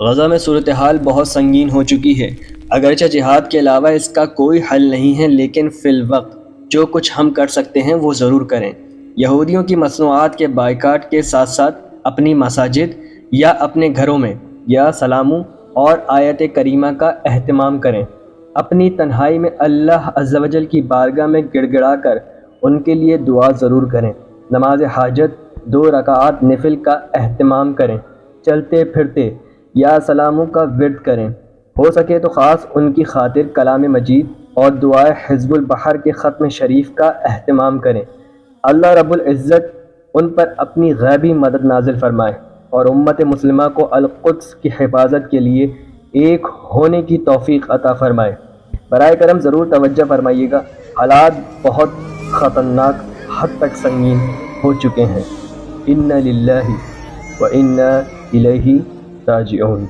غزہ میں صورتحال بہت سنگین ہو چکی ہے۔ اگرچہ جہاد کے علاوہ اس کا کوئی حل نہیں ہے، لیکن فی الوقت جو کچھ ہم کر سکتے ہیں وہ ضرور کریں۔ یہودیوں کی مصنوعات کے بائیکاٹ کے ساتھ ساتھ اپنی مساجد یا اپنے گھروں میں یا سلاموں اور آیت کریمہ کا اہتمام کریں۔ اپنی تنہائی میں اللہ عز و جل کی بارگاہ میں گڑ گڑا کر ان کے لیے دعا ضرور کریں۔ نماز حاجت 2 رکعات نفل کا اہتمام کریں۔ چلتے پھرتے یا سلاموں کا ورد کریں۔ ہو سکے تو خاص ان کی خاطر کلام مجید اور دعائے حزب البحر کے ختم شریف کا اہتمام کریں۔ اللہ رب العزت ان پر اپنی غیبی مدد نازل فرمائے اور امت مسلمہ کو القدس کی حفاظت کے لیے ایک ہونے کی توفیق عطا فرمائے۔ برائے کرم ضرور توجہ فرمائیے گا، حالات بہت خطرناک حد تک سنگین ہو چکے ہیں۔ انا للہ و انا الیہ راجعون۔